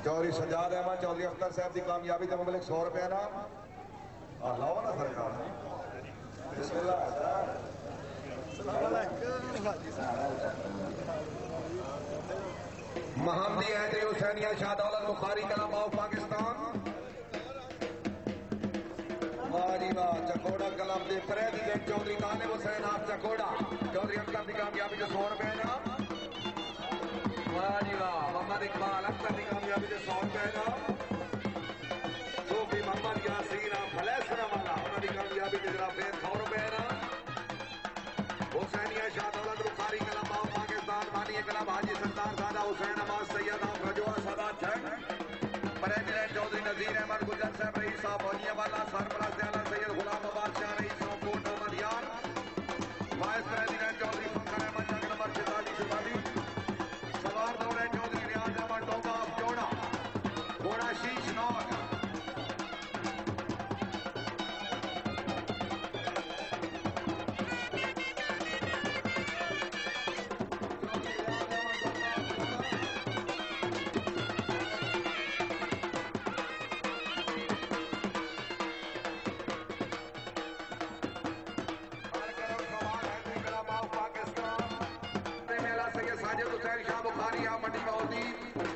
چودھری سجاد احمد چودھری اختر صاحب کی کامیابی کے مبلک 100 روپے انعام لاؤ نا سرکار بسم اللہ محمدی حیدری حسینیہ شاہ دولت بخاری کلام آف پاکستان واہ جی واہ چکوڑا کلام دے پریزیڈنٹ چودھری طالب حسین آپ چکوڑا چودھری اختر کی کامیابی کے 100 روپے انعام واہ جی واہ محمد اقبال اختر کی کامیابی کے 100 روپے انعام صوفی محمد یاسین آپ فلیسنا والا انہوں کی کامیابی کے جناب 100 روپے انعام حسینیہ شاہ دولت بخاری کلام آف پاکستان مانی کلام حاجی سردار زادہ حسین احمد سید آپ رجوع سادات جنگ پریزیڈنٹ چودھری نظیر احمد گجرات صاحب رئیس صاحب ولیان والا سرپرست اعلیٰ سید غلام آباد شاہ رئیس صاحب کوٹ احمد یار وائس پریزیڈنٹ چودھری فخر احمد جنگ نمبر 46 سوار دورے چودھری ریاض احمد ٹوبہ آپ جوڑا گھوڑا شیش نوک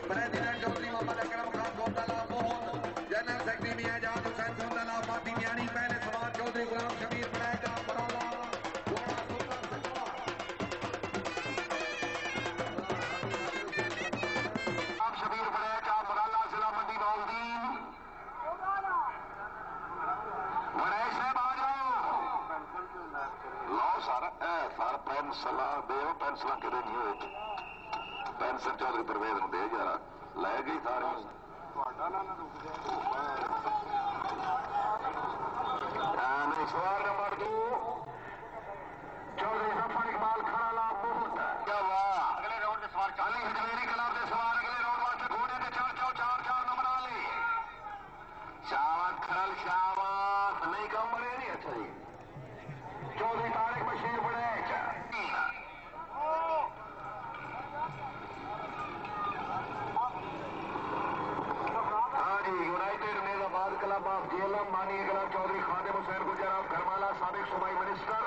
پریزیڈنٹ چودھری محمد اکرم خان گوتلا موہن جنرل سیکرٹری میاں جان حسین سندلا فاطی میانی پہلے سوار چودھری غلام شبیر بنائے برالا گھوڑا سلطان سکوار شبیر بنائے برالا ضلع منڈی باؤدین بڑے صاحب آ جاؤ لاؤ سارا پینسل دے پینسل کدے نہیں ہوئے پینسل چودھری پرویز دے یار لے گئی سارے سوال نمبر 2 چودھری جفر اقبال کھڑا کیا ہوا اگلے راؤنڈ میں سوار علی حجویری کلاب کے سوار اگلے راؤنڈ واسطے گھوڑے کے 4 نمبر والے شاوت کھڑل شاوت نہیں کم بڑے نہیں اچھا جی چودھری طارق بشیر بڑے یونائٹیڈ نیزا باد کلب آف جیلم مانی کلب چودھری خادم حسین گجر آف گھرمالا سابق صوبائی منسٹر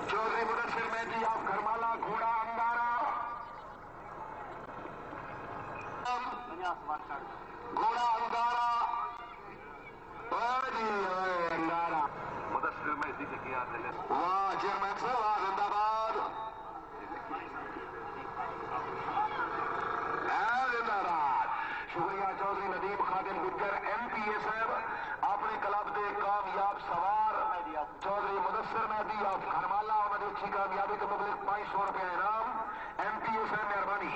چودھری مدثر مہدی آف گھرمالا گھوڑا انگارا گھوڑا انگارا انگارا مدثر مہدی سے کیا واہ چیئرمین صاحب زندہ باد شکریہ Chaudhry Nadeem Khadim Gujjar M P A صاحب اپنے کلب دے کامیاب سوار چودھری مدثر مہدی آف گھرمالا انہوں نے اچھی کامیابی کے مبلغ 500 روپے انعام ایم پی اے صاحب مہربانی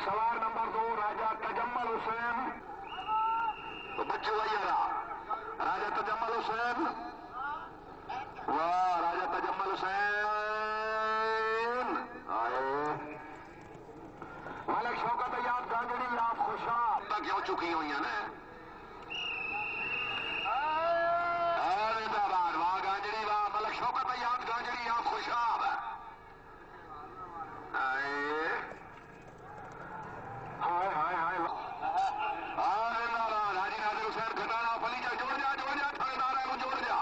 سوار نمبر 2 راجہ تجمل حسین بچوں راجہ تجمل حسین واہ راجہ تجمل حسین آئے ملک شوکت ایاد گانجڑی آپ خوشاب تک ہو چکی ہوئی ہیں نا واہ گانجڑی واہ ملک شوکت ایاد گانجڑی آپ خوشاب حاجی نازر حسین گھٹانا پلی جا جوڑ جا تھاندار ہے وہ جوڑ جا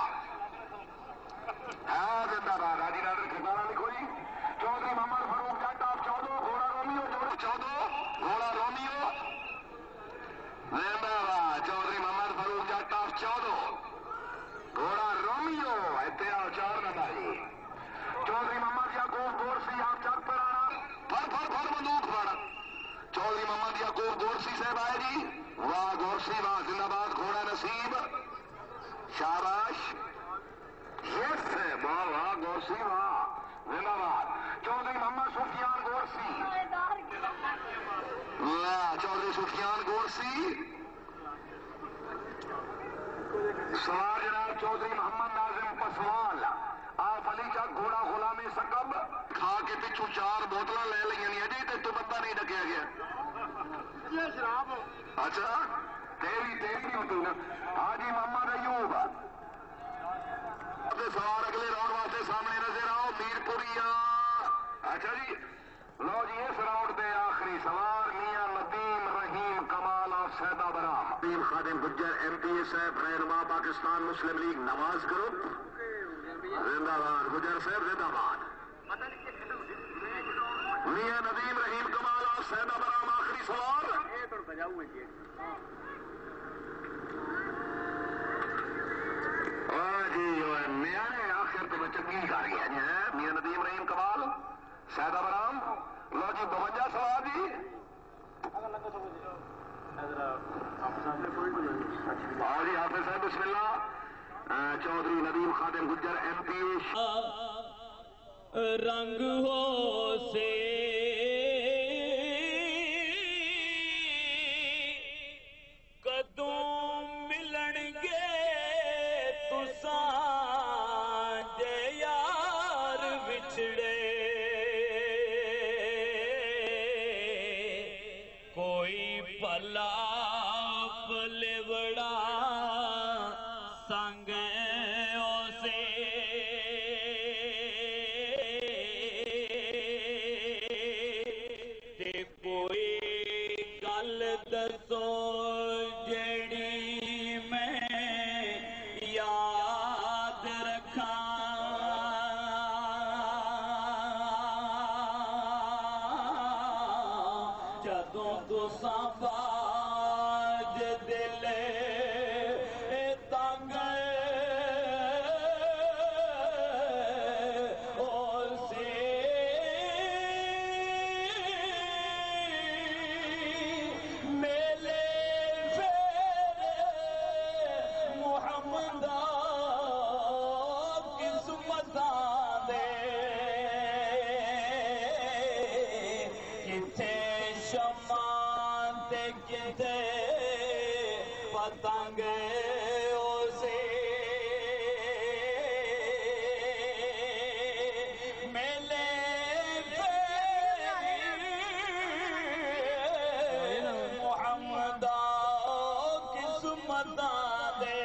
زندہ باد حاجی نازر گھٹانا لکھو جی چودھری محمد فاروق جٹ آپ 14 گھوڑا رومیو جوڑ 14 گھوڑا رومیو زندہ باد چودھری محمد فاروق جٹ آپ 14 گھوڑا رومیو اتحاد 4 نمبر چودھری محمد یعقوب گورسی آپ چک پر آنا پھر بندوق پڑا چودھری محمد یعقوب گورسی صاحب آئے جی واہ گورسی واہ زندہ باد گھوڑا نصیب شاباش یس واہ واہ گورسی واہ زندہ باد چودھری محمد سفیان گورسی واہ چودھری سفیان گورسی سوار جناب چودھری محمد ناظم پسوال آپ علی چک گھوڑا غلامی سکب کھا کے پچھو 4 بوتل لے لیں اجے تو بندہ نہیں ڈکیا گیا شراب اچھا تیری ہوتی نا حاجی محمد ایوب سوار اگلے راؤنڈ واسطے سامنے نظر آؤ میر پوریا اچھا جی لو جی اس راؤنڈ دے آخری سوار میاں ندیم رحیم کمال آف سیدہ برام Nadeem Khadim Gujjar M P A صاحب رہنما پاکستان مسلم لیگ نواز گروپ زندہ باد گجر صاحب زندہ باد میاں ندیم رحیم کمال آف سیدہ برام آخری سوار جی میاں نے آخر تو میں چنگی کر گیا جی ہے میاں ندیم رحیم کمال سیدہ برام لو جی 52 سوال جی اور جی حافظ صاحب بسم اللہ چودھری ندیم خادم گجر ایم پی رنگ ہو سے کدوں ملن گے تساں جے یار بچھڑے کوئی بھلا بلے بڑا سنگ اسے تے کوئی گل دسو جڑی میں یاد رکھاں جدوں تساں باج دل تنگ اسے میلے پھیرے محمد قسمتاں دے کتھے شمع تے کتھے پتنگ اسے میلے محمد قسمتاں دے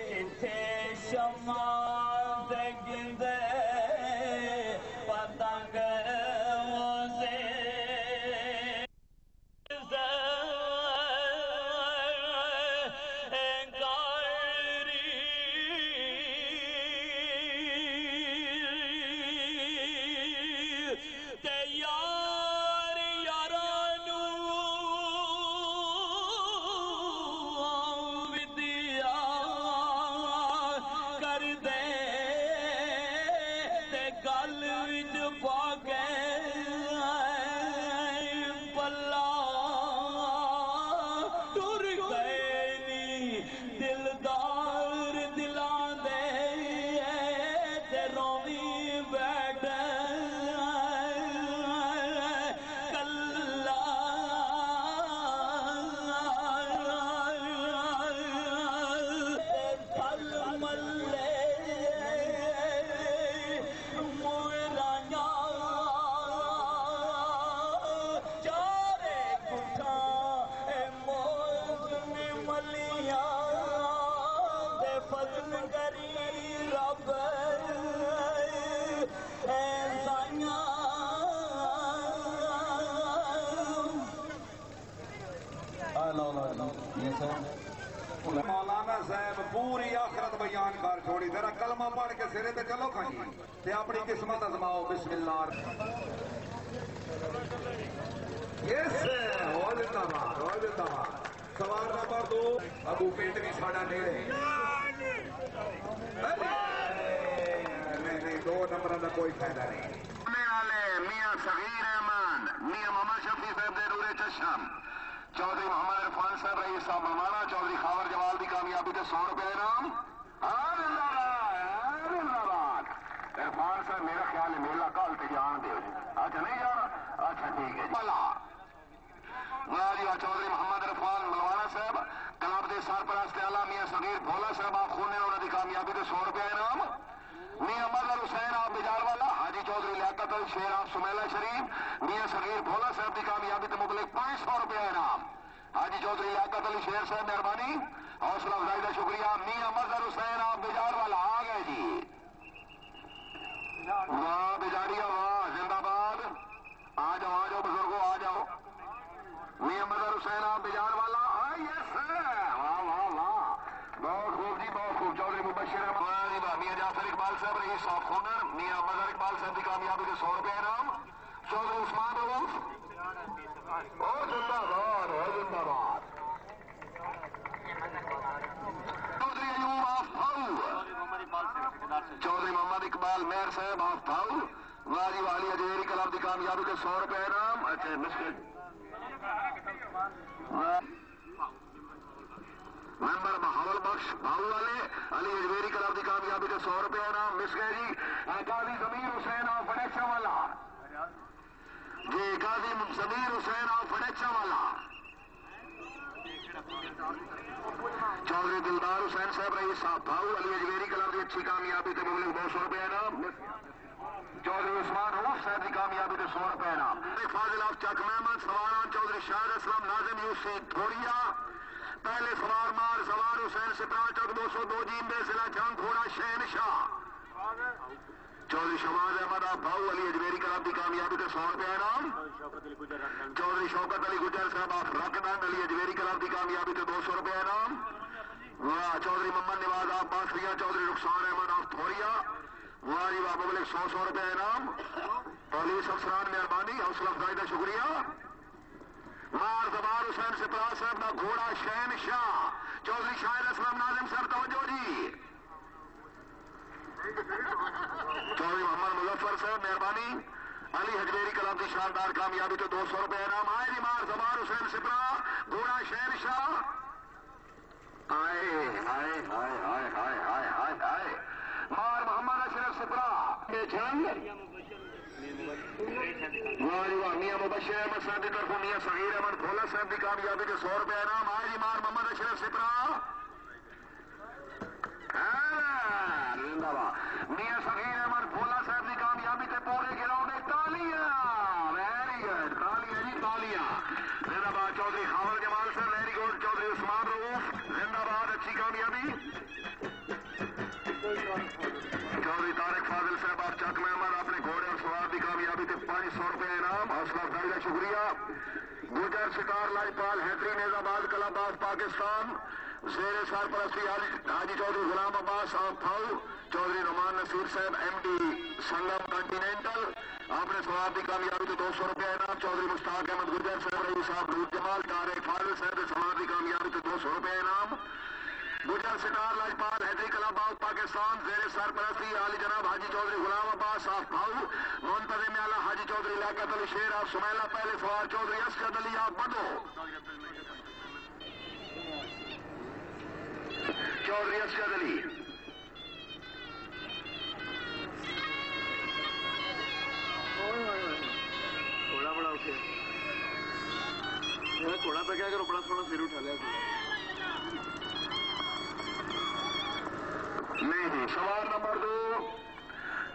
کتھے شمع تے گندے پتنگ اسے دلدار دلاں دے تے روویں بیٹھ کلا پھل ملے موراں چارے کٹھاں موزن ملیاں فضل کری رب سائیاں مولانا صاحب پوری آخرت بیان کر چھوڑی ذرا کلمہ پڑھ کے سرے تے چلو کھائی تے اپنی قسمت ازماؤ بسم اللہ یس ہو دیتا بات سوال نمبر 2 ابو پیٹ بھی ساڑا نیڑے نہیں 2 نمبر کا کوئی فائدہ نہیں میاں صغیر احمد میاں محمد شفیع صاحب دے رورے چشم چودھری محمد عرفان صاحب رئیس صاحب ملوانا چودھری خاور جوال کی کامیابی تے 100 روپے انعام عرفان صاحب میرا خیال ہے میلا کل تے جان دے اچھا نہیں جانا اچھا ٹھیک ہے جی چودھری محمد عرفان ملوانا صاحب کلب کے سرپرست اعلیٰ میاں صغیر بھولا صاحب آپ خونے انہوں کی کامیابی تے 100 روپے انعام میاں مظہر حسین آپ بجار والا حاجی چودھری لیاقت علی شیر آپ سمیلا شریف میاں صغیر بھولا صاحب کی کامیابی تے مبلغ 500 روپے انعام حاجی چودھری لیاقت علی شیر صاحب مہربانی حوصلہ افزائی کا شکریہ. میاں مظہر حسین آپ بجار والا آ گئے جی. واہ بجاریہ واہ زندہ باد. آ جاؤ بزرگوں آ جاؤ. میاں مظہر حسین آپ بجار والا یس. واہ واہ واہ بہت خوب جی بہت خوب. چودھری مبشر احمد میاں جعفر اقبال صاحب رئیس صاحب میاں مظہر اقبال صاحب کی کامیابی کے 100 روپے انعام. چودھری عثمان رؤوف بہت زندہ باد بہت زندہ باد. چودھری ایوب آف پھاؤ. چودھری محمد اقبال میر صاحب آف پھاؤ. واہ جی والی اجمیری کلب کی کامیابی کے 100 روپے انعام. اچھا مسکٹ ممبر بہاول بخش بھاؤ والے علی اجمیری کلب کی کامیابی کے 100 روپے انعام. مسکٹ جی قاضی ضمیر حسین آف فڑیچا والا جی. قاضی ضمیر حسین آف فڑیچا والا. چودھری دلدار حسین صاحب رئیس صاحب بھاؤ علی اجمیری کلب کی اچھی کامیابی کے مبلغ 200 روپے انعام. چودھری عثمان روف صاحب کی کامیابی کے 100 روپے انعام. فاضل آف چک محمد سواران چودھری شاہد اسلم ناظم یوسی تھوڑیا. پہلے سوار مار سوار حسین سپرا چک 202 جیم بے ضلع جھنگ گھوڑا شہن شاہ. چودھری شماز احمد آپ بھاؤ علی اجمیری کلب کی کامیابی کے 100 روپے انعام. چودھری شوکت علی گجر صاحب آپ رقدان علی اجمیری کلب کی کامیابی کے 200 روپے انعام. چودھری محمد نواز آپ باسریا. چودھری رخسان احمد آپ تھوریا. واہ جی واہ مبلغ 100 روپے انعام. پولیس افسران مہربانی حوصلہ افزائی کا شکریہ. مار زبار حسین سپرا صاحب کا گھوڑا شہن شاہ. چودھری شاہد اسلم ناظم صاحب توجہ جی. چودھری محمد مظفر صاحب مہربانی علی اجمیری کلب کی شاندار کامیابی کے 200 روپے انعام. آئے جی مار زبار حسین سپرا گھوڑا شہن شاہ. آئے آئے آئے آئے آئے آئے آئے آئے مار محمد اشرف سپرا جنگ. میاں مبشر احمد صاحب کی طرف میاں صغیر احمد بھولا صاحب کی کامیابی کے 100 روپے انعام. آئے جی مار محمد اشرف سپرا. میاں صغیر احمد بھولا صاحب کی کامیابی کے پورے گراؤں میں تالیاں. ویری گڈ تالیاں جی تالیاں. زندہ باد چودھری خاور جمال صاحب ویری گڈ. چودھری عثمان رؤوف زندہ باد اچھی کامیابی. چودھری طارق فاضل صاحب آپ چک محمد اپنے گھوڑے اور سوار کی کامیابی کے 500 روپے انعام. حوصلہ افزائی کا شکریہ. گجر سٹار لاجپال حیدری نیز آباد کلب آف پاکستان زیر سرپرستی حاجی چودھری غلام عباس آف پھاؤ. چودھری نعمان نصیر صاحب ایم ڈی سنگم کنٹیننٹل آپ نے سوار کی کامیابی کے 200 روپے انعام. چودھری مشتاق احمد گجر صاحب رئیس صاحب روز جمال طارق فاضل صاحب سوار کی کامیابی کے 200 روپے انعام. Gujjar star Lajpal Haidri club of Pakistan زیر سرپرستی عالی جناب حاجی چودھری غلام عباس آف پھاؤ منتظم اعلیٰ حاجی چودھری لیاقت علی شیر آف سمیلا. پہلے سوار چودھری اسجد علی آف بدو. چودھری اسجد علی تھوڑا بڑا اٹھے تھوڑا پہ کیا کرو بڑا تھوڑا سر اٹھا لیا. نہیں سوار نمبر 2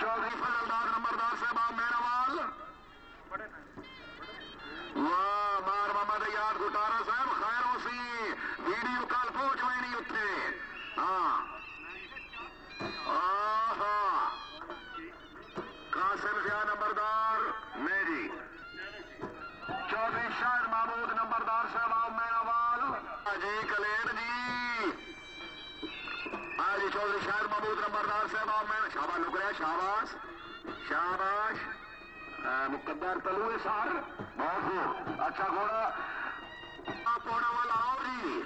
چودھری فضلدار نمبردار صاحب مہروال. واہ مار محمد یاد گٹارا صاحب خیر اسی ویڈیو کال پہنچ میں نہیں اتنے. ہاں قاسم ضیاء نمبردار نہیں جی. چودھری شاہد محمود نمبردار صاحب مہروال جی کلیٹ جی. ہاں جی چودھری شاہد محمود نمبردار صاحب میں شاباش لک رہے شاباش شاباش مقدر تلو سار بہت خوب. اچھا گھوڑا پوڑا والا آؤ جی.